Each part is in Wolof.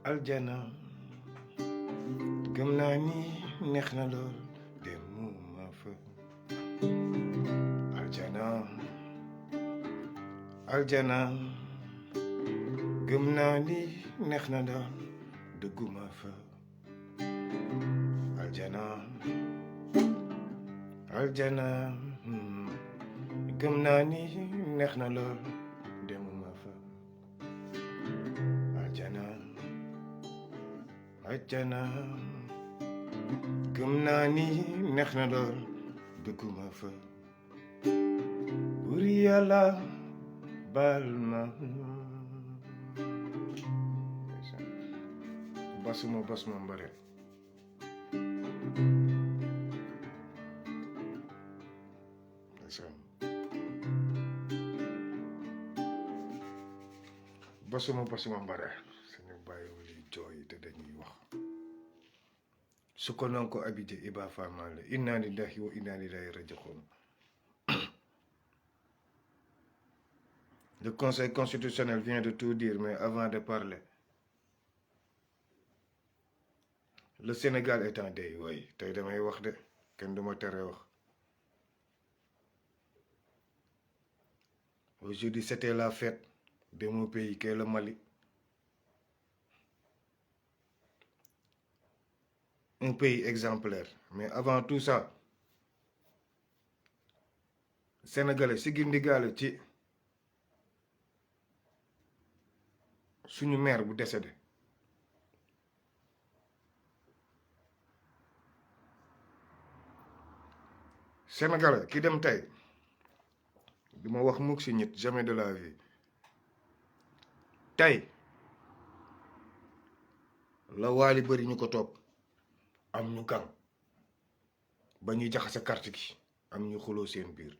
aljana gëm naa ni neex na lool demuma fa aljana gëm naa ni neex na lool dëgguma fa aljana gëm naa ni neex na lool demuma fa aljana gëm naa ni neex na lool dëgguma fa buur yàlla baal ma basuma mbare basuma mbare suñu bàyyiwul yi jooy te dañuy wax su ko non ko abidé iba famale inna lillahi wa inna ilayhi raji'un. Le Conseil constitutionnel vient de tout dire, mais avant de parler, le Sénégal est en deuil, oui. Tay damay wax de kenn duma tere wax. Aujourd'hui, c'était la fête de mon pays, qui est le Mali. Un pays exemplaire. Mais avant tout ça, Sénégalais, si gindigaale ci suñu maire bu décédé. Sénégalais ki dem tey duma wax mukk si nit jamais de la vie tey la waali bëri ñu ko topp am ñu gang ba ñuy jaxase carte gi am ñu xuloo seen biir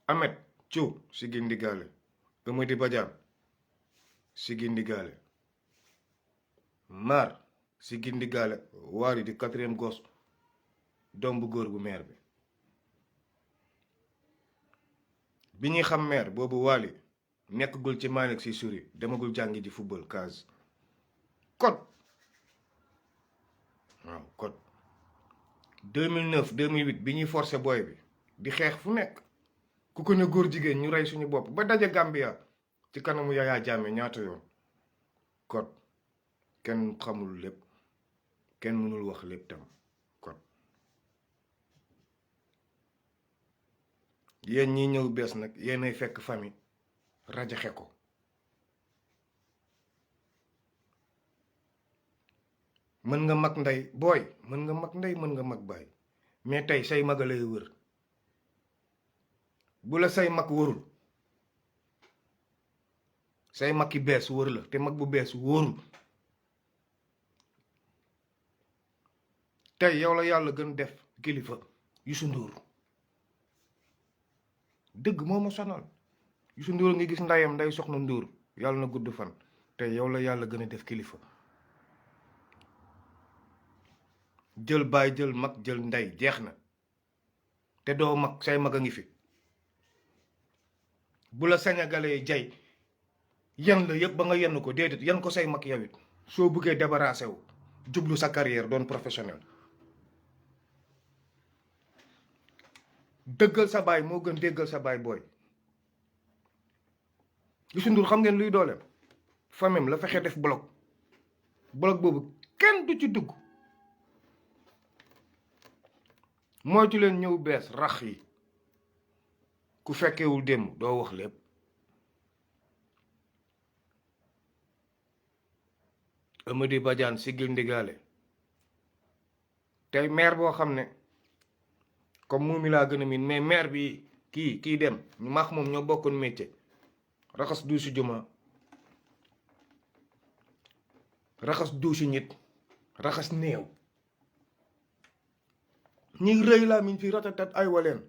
Ahmed Thiou si gindigaale Amady Badiane si gindigaale Mar si gindigaale waali di 4e gosse doom bu góor bu maire bi ñuy xam maire boobu waali nekkagul ci Malick Sy suri demagul jàngi ji football case code waaw code 2009 2008 bi ñuy forcé booy bi di xeex fu nekk ku ko ne góor jigéen ñu rey suñu bopp ba daje Gambia ci kanamu Yaya Jammeh ñaata yoon code kenn xamul lépp kenn mënul wax lépp tam code yéen ñi ñëw bees nag yéenay fekk famille rajaxe ko mën nga mag ndey booy mën nga mag ndey mën nga mag baay mais tey say maga lay wër bu la say mag wërul say mag yi bees wër la te mag bu bees wóorul tey yow la yàlla gën def kilifa Youssou Ndour dëgg moo ma sonal Youssou Ndour nga gis ndayam nday soxna Ndour yàlla na gudd fan tey yow la yàlla gën a def kilifa jël baay jël mag jël ndey jeex na te doo mag say mag a ngi fi bu la Sénégalais jay yan la yëpp ba nga yenn ko déedéet yan ko say mag yow it soo bëggee débarrassé wu jublu sa carrière doon professionnel dëggal sa baay moo gën déggal sa baay booy Youssou Ndour xam ngeen luy dooleem famem la fexe def bloc boobu kenn du ci dugg moytu leen ñëw bees rax yi ku fekkewul démb doo wax lépp Amady Badiane siggil ndigaale tey maire boo xam ne comme moom mi laa gën a miin mais maire bi kii dem ñu maax moom ñoo bokkoon métier raxas duusi juma raxas duusi nit raxas néew ñi rëy laa miñ fi ratatat ay waleen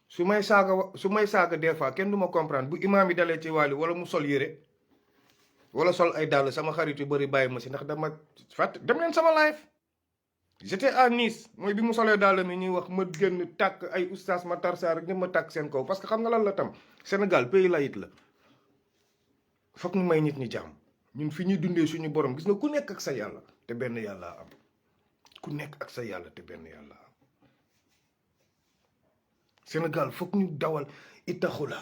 su may saaga des fois kenn du ma comprendre bu imaam yi dalee ci wàlli wala mu sol yére wala sol ay dàll sama xarit yu bari bàyyi ma si ndax dama fàtt dem leen sama live j'étais à Nice mooy bi mu solee daal mi ñuy wax ma génn tàkk ay oustaz ma tarsaar ñëpp ma tàkk seen kaw parce que xam nga lan la tam Sénégal pays laïque la foog ñu may nit ñi jàmm ñun fi ñuy dundee suñu borom gis nga ku nekk ak sa yàlla te benn yàlla am ku nekk ak sa yàlla te benn yàlla am Sénégal foog ñu dawal itaxula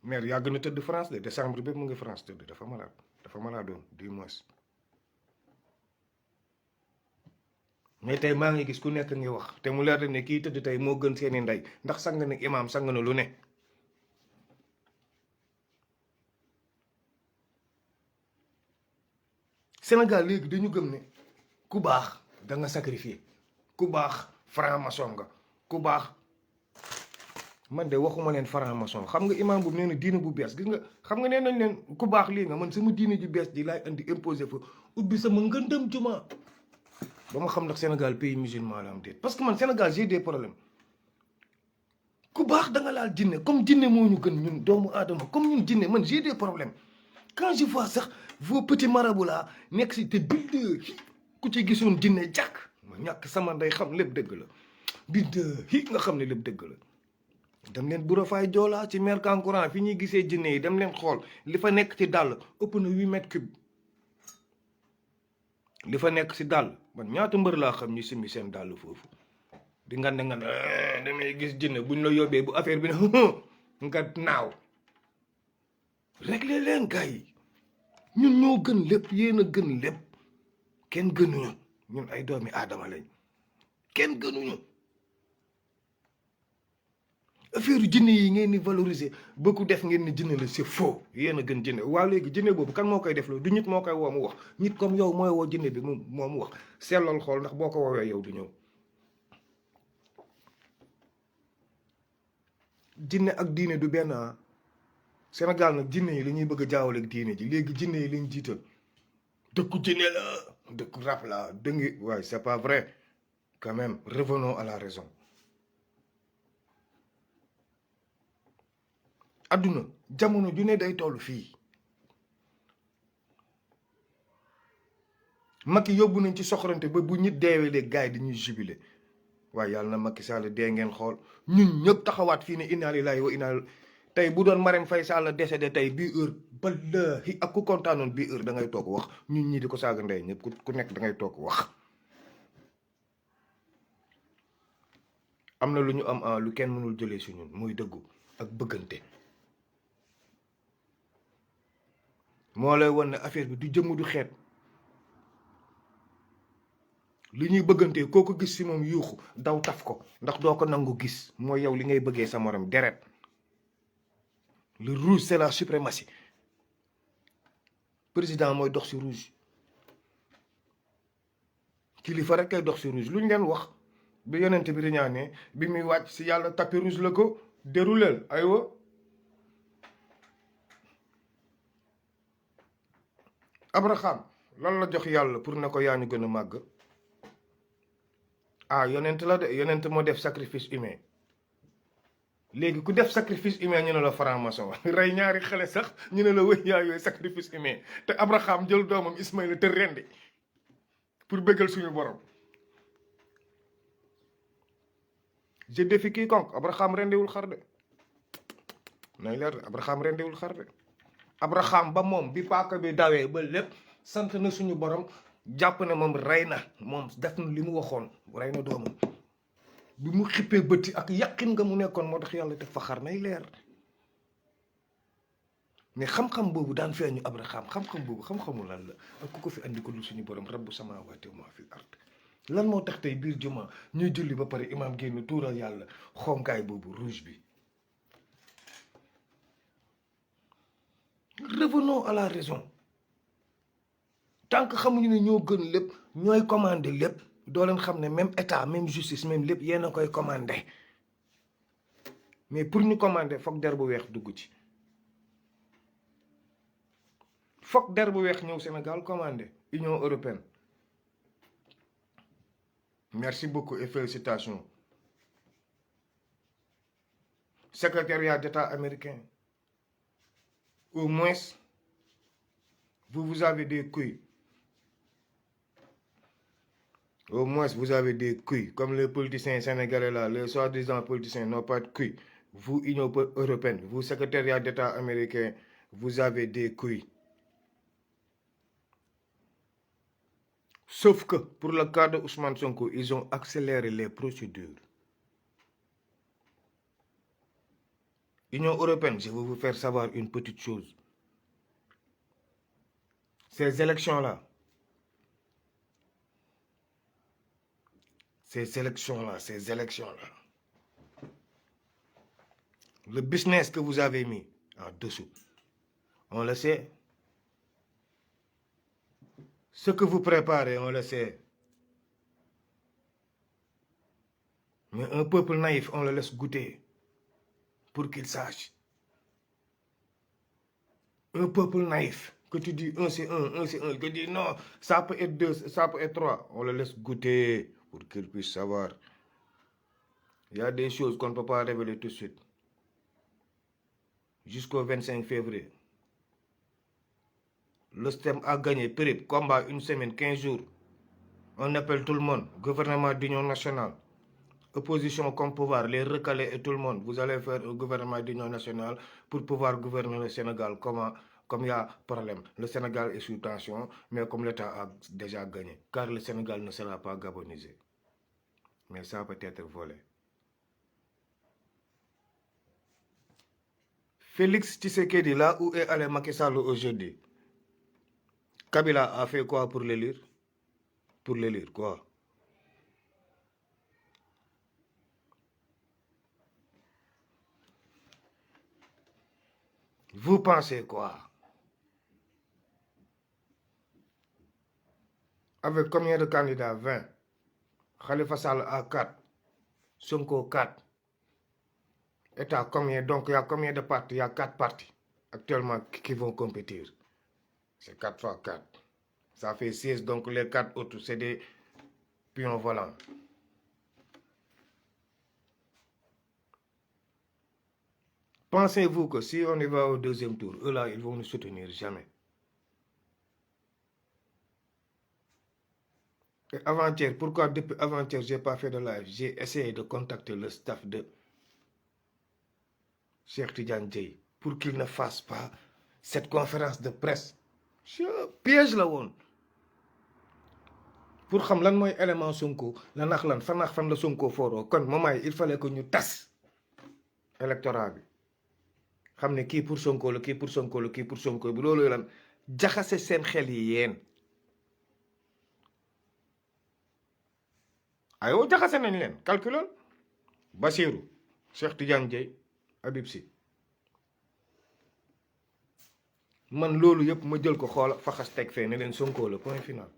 maire yàgg na tëdd France de décembre bépp mu ngi France tëdd dafa malade doon du moins mais tey maa ngi gis ku nekk ngi wax te mu leer ne kii tëdd tey moo gën seeni ndey ndax sang na imaam sang na lu ne Sénégal léegi dañu gëm ne ku baax da nga sacrifier ku baax franc-maçon nga ku baax man de waxuma leen franc-maçon xam nga imaam bu nee na diine bu bees gis nga xam nga nee nañ leen ku baax lii nga man sama diine ju bees ji laay andi imposé fa ubbi sama ngëndëm juma ba ma xam ndax Sénégal pays musulman la am déet parce que man Sénégal j'ai des problèmes ku baax da nga laal jinne comme jinne moo ñu gën ñun doomu aadama comme ñun jinne man j'ai des problèmes quand je vois sax vos petits marabouts là nekk si te bind ku ci gisoon jinne jàkk ma ñàkk sama nday xam lépp dëgg la bind nga xam ne lépp dëgg la dem leen Buro Faay Joola ci mer Kankuran fi ñuy gisee jinne yi dem leen xool li fa nekk ci dàll ëpp na 8 mètres cubes li fa nekk si dàll man ñaata mbër laa xam ñu simmi seen dàll foofu di nga ne damay gis jinne buñ la yóbbee bu affaire bi ne nga naaw réglé leen gars yi ñun ñoo gën lépp yéen a gën lépp kenn gënuñu ñun ay doomi aadama lañ kenn gënuñu affaire jinne yi ngeen di valoriser beaucoup def ngeen ni jinne la c'est faux yéen a gën jinne waaw léegi jinne boobu kan moo koy def loolu du nit moo koy woo mu wax nit comme yow mooy woo jinne bi moom mu wax sellal xool ndax boo ko woowee yow du ñëw jinne ak diine du benn Sénégal nag jinne yi la ñuy bëgg a jaawale ak diine ji léegi jinne yi lañ jiital dëkku jinne la dëkku rap la dëngi waaye c'est pas vrai quand même revenons à la raison adduna jamono ju ne day toll fii Macky yóbbu nañ ci soxorante ba bu ñit deewee léegi gars yi dañuy jubilé waaye yàlla na Macky Sall dee ngeen xool ñun ñëpp taxawaat fii ne inna lillahi wa inna tey bu doon Marème Faye Sall décédé tey bii heure wallahi ak ku kontaanoon bii heure da ngay toog wax ñun ñii di ko saaga ndey ñëpp ku nekk da ngay toog wax am na lu ñu am lu kenn mënul jëlee si ñun muy dëggu ak bëggante moo lay won ne affaire bi du jëmm du xeet li ñuy bëggantee koo ko gis si moom yuuxu daw taf ko ndax doo ko nangu gis mooy yow li ngay bëggee sa morom deret le rouge c'est la suprématie président mooy dox si rouge kilifa rek kay dox si rouge lu ñu leen wax bi yonent bi riñaanee bi muy wàcc si yàlla tapis rouge la ko dérouleel aywa Abraham lan la jox yàlla pour ne ko yaa ñu gën a màgg yonent la de yonent moo def sacrifice humain léegi ku def sacrifice humain ñu ne la franc-maçon rey ñaari xale sax ñu ne la wëy yaa yooyu sacrifice humain te Abraham jël doomam Ismaïla te rendi pour bëggal suñu borom je défie quiconque Abraham rendiwul xar de nay leer de Abraham rendiwul xar de Abraham ba moom bi paaka bi dawee ba lépp sant na suñu borom jàpp ne moom rey na moom def na li mu waxoon rey na doomam bi mu xippee bëtti ak yàqin nga mu nekkoon moo tax yàlla teg fa xar nay leer mais xam-xam boobu daan feeñu Abraham xam-xam boobu xam-xamu lan la ak ku ko fi andi ko dul suñu borom rabbu samaawaati wa maa fil ard lan moo tax tey biir juma ñuy julli ba pare imaam génn tuural yàlla xonkaay boobu rouge bi revenons à la raison tant que xamuñu ne ñoo gën lépp ñooy commandé lépp doo leen xam ne même état même justice même lépp yéen a koy commandé mais pour ñu commandé foog der bu weex dugg ci foog der bu weex ñëw Sénégal commandé Union européenne merci beaucoup et félicitations secrétariat d'État américain au moins vous avez des couilles Au moins, vous avez des couilles. Comme les politiciens sénégalais là, les soi-disant politiciens n'ont pas de couilles. Vous, Union européenne, vous, secrétariat d'État américain, vous avez des couilles. Sauf que, pour le cas de Ousmane Sonko, ils ont accéléré les procédures. Union européenne, je vais vous faire savoir une petite chose. Ces élections-là, le business que vous avez mis en dessous, on le sait. Ce que vous préparez, on le sait. Mais un peuple naïf, on le laisse goûter pour qu'il sache. Un peuple naïf, que tu dis 1 c'est 1, 1 c'est 1, que tu dis non, ça peut être 2, ça peut être 3, on le laisse goûter pour qu'il puisse savoir. Il y a des choses qu'on ne peut pas révéler tout de suite. Jusqu'au 25 février. Le système a gagné, périple, combat, 1 semaine, 15 jours. On appelle tout le monde, gouvernement d'union nationale, opposition comme pouvoir, les recalés et tout le monde. Vous allez faire un gouvernement d'union nationale pour pouvoir gouverner le Sénégal. Comment? Comme il y a problème. Le Sénégal est sous tension, mais comme l'État a déjà gagné. Car le Sénégal ne sera pas gabonisé. Mais ça peut être volé. Félix Tshisekedi, là où est allé Macky Sall aujourd'hui, Kabila a fait quoi pour l'élire? Pour l'élire, quoi? Vous pensez quoi? Avec combien de candidats? 20. Khalifa Sall a 4. Sonko 4. État combien? Donc il y a combien de partis? Il y a 4 partis actuellement qui vont compétir. C'est 4 fois 4. Ça fait 16. Donc les 4 autres, c'est des pions volants. Pensez-vous que si on y va au deuxième tour, eux là, ils vont nous soutenir? Jamais. Et avant-hier, pourquoi depuis avant-hier, je n'ai pas fait de live? J'ai essayé de contacter le staff de Cheikh Tidiane Dièye pour qu'il ne fasse pas cette conférence de presse. Piège la woon. Pour xam lan mooy élément Sonko la nax lan fan la Sonko fooroo kon moment il fallait que ñu tas électorat bi xam ne kii pour Sonko la kii pour Sonko la kii pour Sonko bi loolu lan jaxase seen xel yi yéen aywa jaxase nañ leen calculal Bassirou Cheikh Tidiane Dièye Habib Sy man loolu yëpp ma jël ko xoola faxas teg fee ne leen Sonko la point final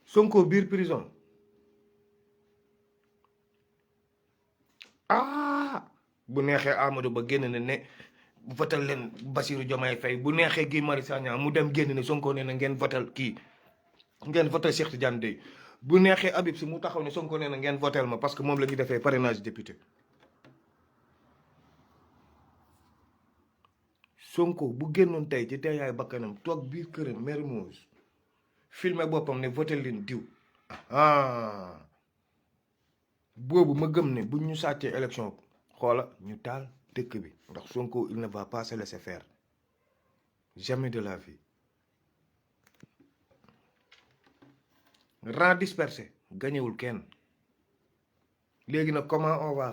Sonko biir prison bu neexee Amadou Ba génn ne votal leen Bassirou Diomaye Faye bu neexee Guy Marius Sagna mu dem génn ne Sonko ne na ngeen votal kii ngeen votal Cheikh Tidiane Dièye bu neexee Habib Sy mu taxaw ne Sonko ne na ngeen votel ma parce que moom la ñu defee parrainage député Sonko bu génnoon tey ci teeyaay bakkanam toog biir këram Mermoz filmé boppam ne votel leen diw boobu ma gëm ne buñ ñu sàccee élection xoola ñu taal dëkk bi ndax Sonko il ne va pas se laisser faire jamais de la vie rang dispersé gañewul kenn léegi nag comment on va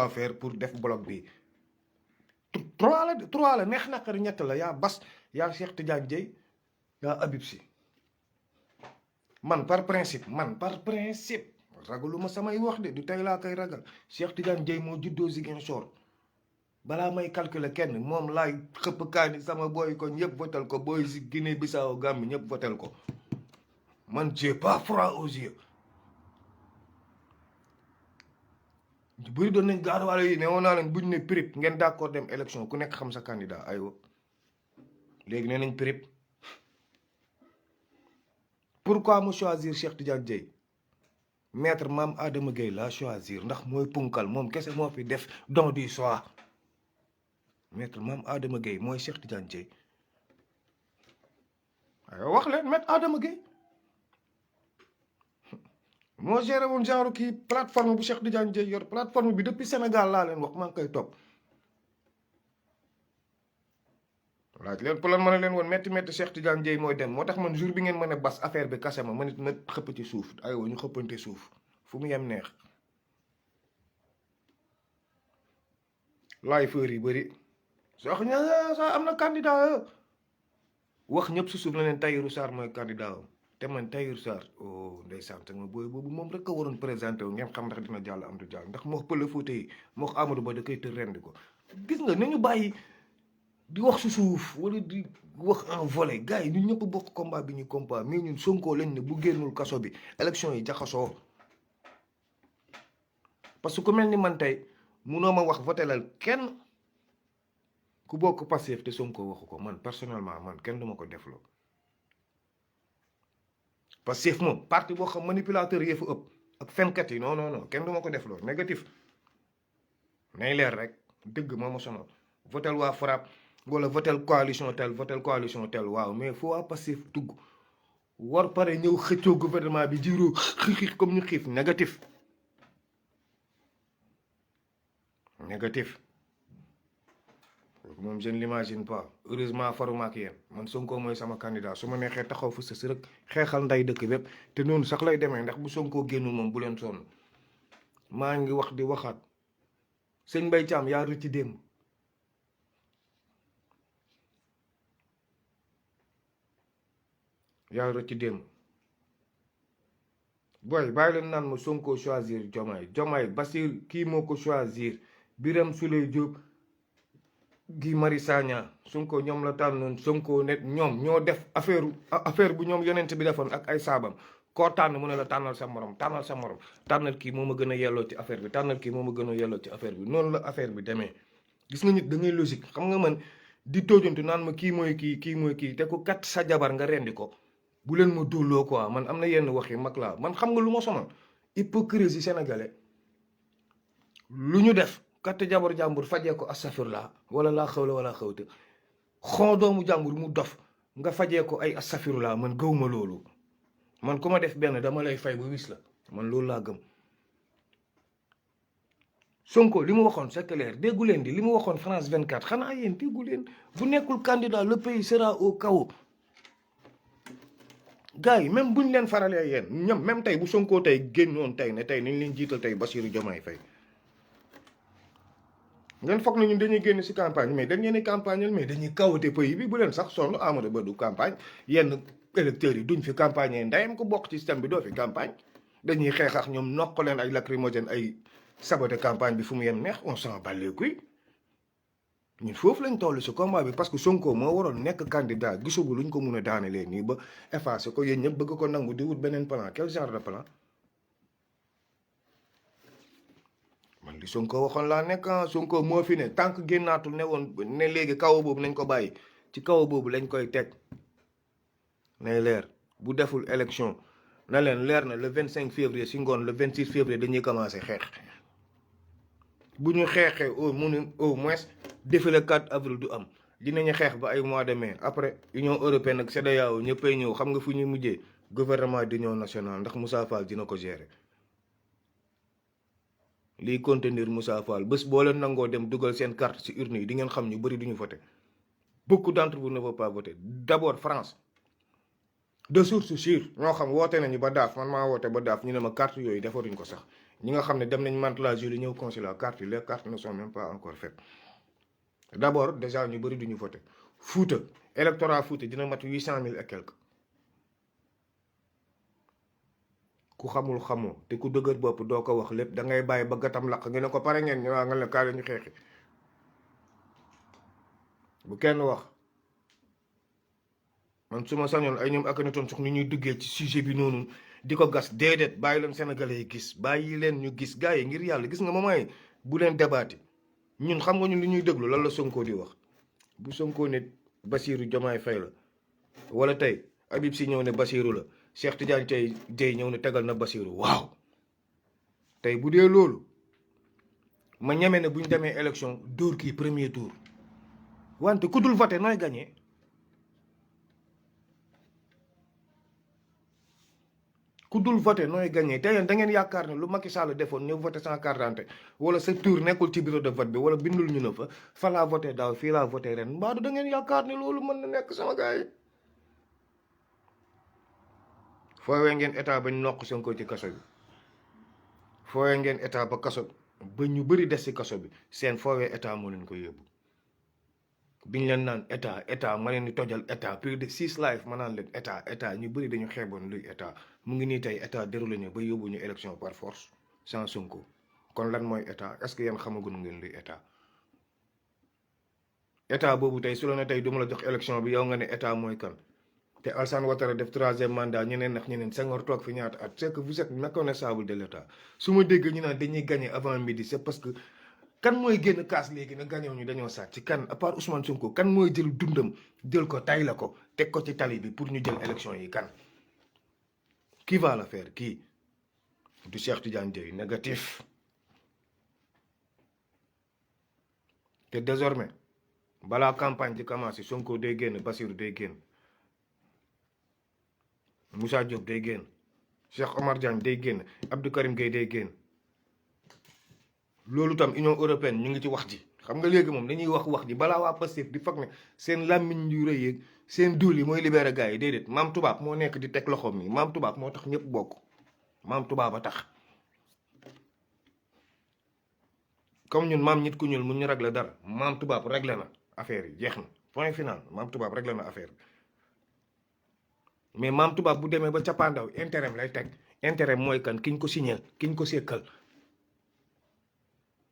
faire pour def bloc bi 3 la neex naqari ñett la yaa Bass yaa Cheikh Tidiane Dièye yaa Habib Sy man par principe ragaluma samay wax de du tey laa koy ragal Cheikh Tidiane Dièye moo juddoo Ziguinchor balaa may calculer kenn moom laay xëpp kaani sama booy ko ñëpp votel ko booy si Guinée Bissau Gambie ñëpp votel ko man j'ai pas froid aux yeux ñu bëri doon nañ gaaruwaale yi ne woon naa leen buñ ne prip ngeen d'accord dem élection ku nekk xam sa candidat aywa léegi nee nañ prip pourquoi mu choisir Cheikh Tidiane Dièye maître Mame Adama Gueye laa choisir ndax mooy punkal moom kese moo fi def don du soi maître Mame Adama Gueye mooy Cheikh Tidiane Dièye wax leen Maître Adama Gueye moo géré woon genre kii plateforme bu Cheikh Tidiane Dièye yor plateforme bi depuis Sénégal laa leen wax maa ngi koy topp laaj leen pour lan ma ne leen woon métti Cheikh Tidiane Dièye mooy dem moo tax man jour bi ngeen mën a bas affaire bi kase ma nit na xëpp ci suuf aywa ñu xëppante suuf fu mu yem neex laay feur yi bëri soo xam ne am na candidat wax ñëpp si suuf na leen Tahirou Sarr mooy candidat te man Tahirou Sarr oh ndeysaan te ma booy boobu moom rek a waroon présenté wu ngeen xam ndax dina jàll am du jàll ndax moo pël Fouta yi moo Amadou Ba da koy tër rendi ko gis nga nañu bàyyi di wax si suuf wala di wax en volet gars yi ñun ñëpp bokk combat bi ñu combat mais ñun Sonko lañ ne bu génnul kaso bi élection yi jaxasoo parce que ku mel ni man tey munoo ma wax votelal kenn ku bokk Pastef te Sonko waxu ko man personnellement man kenn duma ko defloo Pastef moom parti boo xam manipulateur yee fa ëpp ak fenkat yi non non non kenn duma ko defloo négatif nay leer rek dëgg moo ma sonal votel waa FRAPP wala votel coalition tel waaw mais foo waa Pastef dugg war pare ñëw xëccoo gouvernement bi jiiroo xiix comme ñu xiif négatif moom je ne l'imagine pas heureusement faruma ak yéen man Sonko mooy sama candidat su ma neexee taxaw fa sës rek xeexal nday dëkk bépp te noonu sax lay demee ndax bu Sonko génnul moom bu leen sonn maa ngi wax di waxaat sëñ Mbaye Thiam yaa rëcc démb booy bàyyi leen naan ma Sonko choisir Diomaye Bassir kii moo ko choisir Birame Souleye Diop Guy Marius Sagna Sonko ñoom la tànnoon Sonko ne ñoom ñoo def affaire bu ñoom yonent bi defoon ak ay saabam koo tànn mu ne la tànnal sa morom tànnal kii moo ma gën a yelloo ci affaire bi tànnal kii moo ma gën a yelloo ci affaire bi noonu la affaire bi demee gis nga nit da ngay logique xam nga man di tóojantu naan ma kii mooy kii te ku kat sa jabar nga rendi ko bu leen ma dóoloo quoi man am na yenn wax yi mag laa man xam nga lu ma sonal hypocrisie sénégalais lu ñu def katt jabar jàmbur fajee ko astafirlaa wala laa xawla wala xawte xon doomu jàmbur mu dof nga fajee ko ay astafirlaa man gëwma loolu man ku ma def benn dama lay fay ba wis la man loolu laa gëm Sonko li mu waxoon c'est clair déggu leen di li mu waxoon France 24 xanaa yéen déggu leen bu nekkul candidat le pays sera au chaos gars yi même buñ leen faralee yéen ñoom même tey bu Sonko tey génnoon tey ne tey nañ leen jiital tey Bassirou Diomaye Faye ngeen foog na ñun dañuy génn ci campagne mais dañ leen di campagne mais dañuy kawate pays bi bu leen sax sonn Amadou Ba du campagne yenn électeurs yi duñ fi campagne ndayam ko bokk ci système bi doo fi campagne dañuy xeex ak ñoom nokk leen ay lacrymogène ay saboté campagne bi fu mu yem neex on s'en bat les couilles ñun foofu lañ toll ci combat bi parce que Sonko moo waroon nekk candidat gisubu luñ ko mun a daanelee nii ba effacé ko yéen ñëpp bëgg ko nangu di wut beneen plan quel genre de plan man li Sonko waxoon laa nekk Sonko moo fi ne tant que génnaatul ne woon ne léegi kaw boobu nañ ko bàyyi ci kaw boobu lañ koy teg nay leer bu deful élection na leen leer na le 25 février si ngoon le 26 février dañuy commencé xeex bu ñu xeexee au moins défilé 4 avril du am dinañu xeex ba ay mois de mai après Union européenne ak CEDEAO ñëppay ñëw xam nga fu ñuy mujjee gouvernement d'union nationale ndax Moussa Fall dina ko gérer liy contenir Moussa Fall bés boo leen nangoo dem dugal seen carte ci urne yi di ngeen xam ñu bëri duñu voter beaucoup d'entre vous ne vont pas voter d'abord France de source sûre ñoo xam woote nañu ba daaf man maa woote ba daaf ñu ne ma carte yooyu defaruñ ko sax ñi nga xam ne dem nañ Mantes-la Jolie ñëw consulat carte yi les cartes ne sont même pas encore faites d'abord déjà ñu bëri duñu voter Fouta électorat Fouta dina mat 800 000 et quelques ku xamul xamoo te ku dëgër bopp doo ko wax lépp da ngay bàyyi ba gatam laq nga ne ko pare ngeen ñëwaa nga ne kaa la ñu xeexi bu kenn wax man su ma sañoon ay ñoom ak na toon sox ni ñuy duggee ci sujet bi noonu di ko gas déedéet bàyyi leen sénégalais yi gis bàyyi leen ñu gis gars yi ngir yàlla gis nga moment bu leen débaati ñun xam nga ñun li ñuy déglu lan la Sonko di wax bu Sonko ne Bassirou Diomaye Faye la wala tey Habib Sy ñëw ne Bassirou la Cheikh Tidiane Dièye ñëw ne tegal na Bassirou waaw tey bu dee loolu ma ñeme ne bu ñu demee élection dóor kii premier tour wante ku dul voté nooy gagné ku dul voté nooy gagné te yéen da ngeen yaakaar ne lu Macky Sall defoon ñëw voté sans carte d'identité wala sa tour nekkul ci bureau de vote bi wala bindul ñu ne fa laa voté daaw fii laa voté ren mbaadu da ngeen yaakaar ne loolu mën na nekk sama gars yi. foowee ngeen état bañ nokk Sonko ci kaso bi foowee ngeen état ba kaso ba ñu bëri des ci kaso bi seen foowee état moo leen ko yóbbu. biñ leen naan état ma leen di tojal état plus de 6 lives ma naan leen état ñu bëri dañu xeeboon luy état mu ngi nii tey état déroulé ñu ba yóbbu ñu élection par force sans Sonko kon lan mooy état est-ce que yéen xamaguñ ngeen luy état boobu tey su la ne tey du ma la jox élection bi yow nga ne état mooy kan te Alassane Ouattara def 3e mandat ñeneen ndax ñeneen Senghor toog fi ñaata at c'est que vous êtes méconnaissable de l'état su ma dégg ñu naan dañuy gagner avant midi c'est parce que kan mooy génn kaas léegi na gañew ñu dañoo sàcc kan à part Ousmane Sonko kan mooy jël dundam jël ko tay la ko teg ko ci tali bi pour ñu jël élection yi kan qui va le faire kii du Cheikh Tidiane Dièye négatif te désormais balaa campagne di commencé Sonko day génn Bassirou day génn Moussa Diop day génn Cheikh Omar Diagne day génn Abdou Karim Gueye day génn loolu tam Union européenne ñu ngi ci wax ji xam nga léegi moom dañuy wax ji balaa waa Pastef di foog ne seen làmmiñ yu rëy yeeg seen duul yi mooy libéré gars yi déedéet maam tubaab moo nekk di teg loxoom yi maam tubaab moo tax ñëpp bokk maam tubaab a tax comme ñun maam nit ku ñuul mun ñu réglé dara maam tubaab réglé na affaire yi jeex na point final maam tubaab réglé na affaire bi mais maam tubaab bu demee ba cappaandaw intérêt lay teg intérêt mooy kan kiñ ko signal kiñ ko sekkal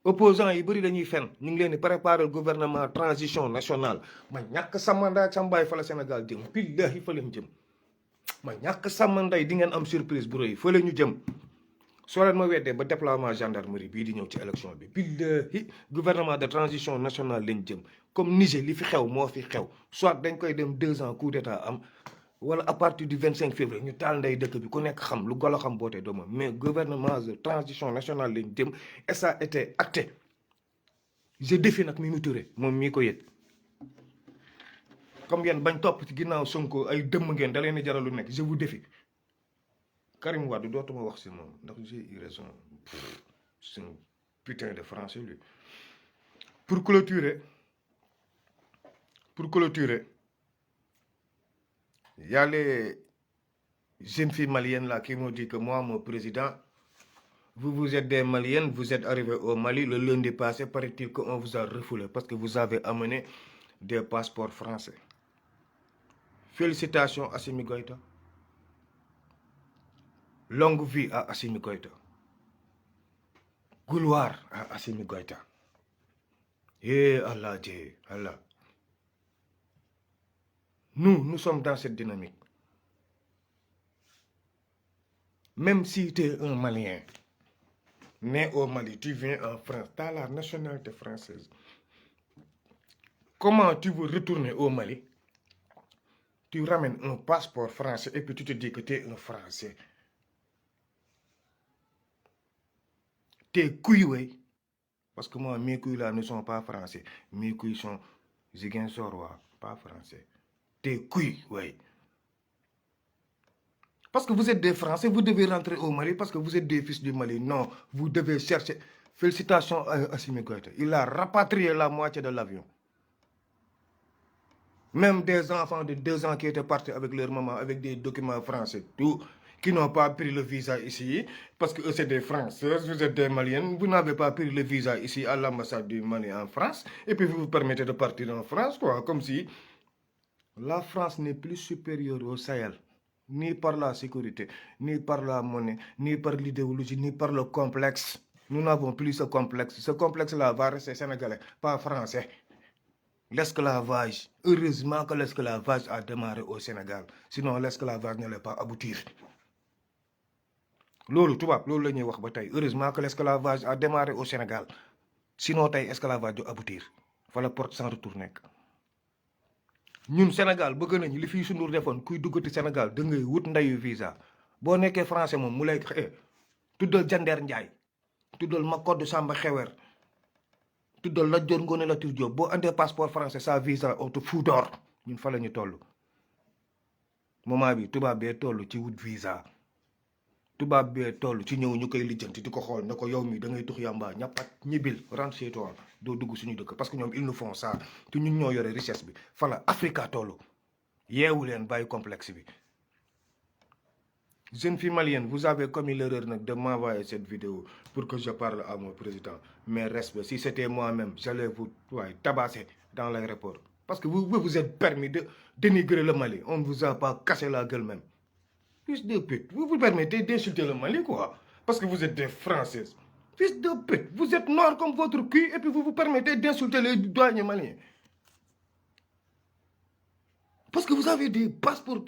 opposants yi bëri dañuy fen ñu ngi leen di préparer gouvernement transition nationale ma ñàkk sama nday ak sama baay fa la Sénégal jëm billahi fa leen jëm ma ñàkk sama nday di ngeen am surprise bu rëy fa la ñu jëm soo leen ma weddee ba déploiement gendarmerie bii di ñëw ci élection bi billahi gouvernement de transition nationale lañ jëm comme Niger li fi xew moo fi xew soit dañ koy dem 2 ans coup d'état am wala à partir du 25 février ñu taal nday dëkk bi ku nekk xam lu golo xam bootee doomam mais gouvernement de transition nationale lañ jëm et ça a été acté je défie nag Mimi Touré moom mii ko yëg comme yéen bañ topp ci ginnaaw Sonko ay dëmm ngeen da leen di jaral lu nekk je vous défie Karim Wade dootuma wax si moom ndax j'ai eu raison c'est un putain de français lui pour clôturer il y a les jeunes filles maliennes là qui m'ont dit que moi, mon président, vous êtes des Maliennes, vous êtes arrivés au Mali, le lundi passé, paraît-il qu'on vous a refoulé parce que vous avez amené des passeports français. Félicitations Assimi Goïta. Longue vie à Assimi Goïta. Gloire à Assimi Goïta. Eh Allah, Dieu, Allah. Nous sommes dans cette dynamique. Même si tu es un Malien, né au Mali, tu viens en France, tu as la nationalité française. Comment tu veux retourner au Mali? Tu ramènes un passeport français et puis tu te dis que tu es un Français. Tes couilles, oui. Parce que moi, mes couilles là ne sont pas français. Mes couilles sont ziguinchorois, pas français. Tes couilles, oui. Parce que vous êtes des Français, vous devez rentrer au Mali parce que vous êtes des fils du Mali. Non, vous devez chercher. Félicitations à Assimi Goïta. Il a rapatrié la moitié de l'avion. Même des enfants de 2 ans qui étaient partis avec leur maman, avec des documents français, tout, qui n'ont pas pris le visa ici, parce que eux c'est des Français, vous êtes des Maliens, vous n'avez pas pris le visa ici à l'ambassade du Mali en France, et puis vous vous permettez de partir en France, quoi, comme si la France n'est plus supérieure au Sahel, ni par la sécurité, ni par la monnaie, ni par l'idéologie, ni par le complexe. Nous n'avons plus ce complexe. Ce complexe-là va rester sénégalais, pas français. L'esclavage, heureusement que l'esclavage a démarré au Sénégal. Sinon, l'esclavage n'allait pas aboutir. Lolo, tu vois, lolo la wax ba tay. Heureusement que l'esclavage a démarré au Sénégal. Sinon, tay esclavage du aboutir. Fa la porte sans retour nek. Ñun Sénégal bëgg nañ li fi sundur defoon kuy duggati Sénégal da ngay wut ndayu visa. Boo nekkee français moom mu lay tuddal Jander Njaay, tuddal Makoddu Samba Xewer, tuddal Lat Joor Ngoone Latiir Joob. Boo andee passeport français sa visa on te fout dehors. Ñun fa la ñu toll. Moment bi tubaab bee toll ci wut visa. tubaab bee toll ci ñëw ñu koy lijjanti di ko xool ne ko yow mi da ngay tux yamba ñappat ñibbil rentre chez toi doo dugg suñu dëkk parce que ñoom ils nous font ça te ñun ñoo yore richesse bi fala Africa toll yeewu leen bàyyi complexe bi. Jeune fille malienne, vous avez commis l'erreur de m'envoyer cette vidéo pour que je parle à mon président. Mais respect, si c'était moi-même, j'allais vous tabasser dans l'aéroport. Parce que vous vous êtes permis de dénigrer le Mali. On ne vous a pas cassé la gueule même. Fils de pute, vous vous permettez d'insulter le Mali, quoi. Parce que vous êtes des Françaises. Fils de pute, vous êtes noir comme votre cul et puis vous vous permettez d'insulter les douaniers maliens. Parce que vous avez des passeports...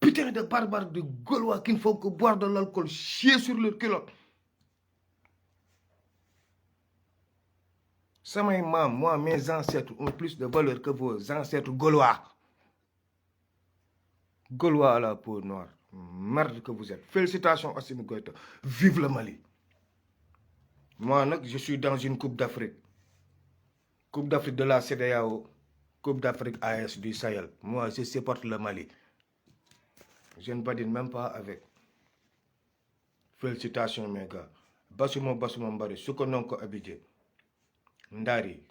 Putain de barbares de Gaulois qui ne font que boire de l'alcool, chier sur leur culotte. Samay maam, moi, mes ancêtres ont plus de valeur que vos ancêtres Gaulois. Gaulois à la peau noire. Merde que vous êtes. Félicitations Assimi Goïta. Vive le Mali. Moi, je suis dans une Coupe d'Afrique. Coupe d'Afrique de la CEDEAO. Coupe d'Afrique AS du Sahel. Moi, je supporte le Mali. Je ne badine même pas avec. Félicitations mes gars. Basuma Mbari, ce que non ko abidé. Ndari.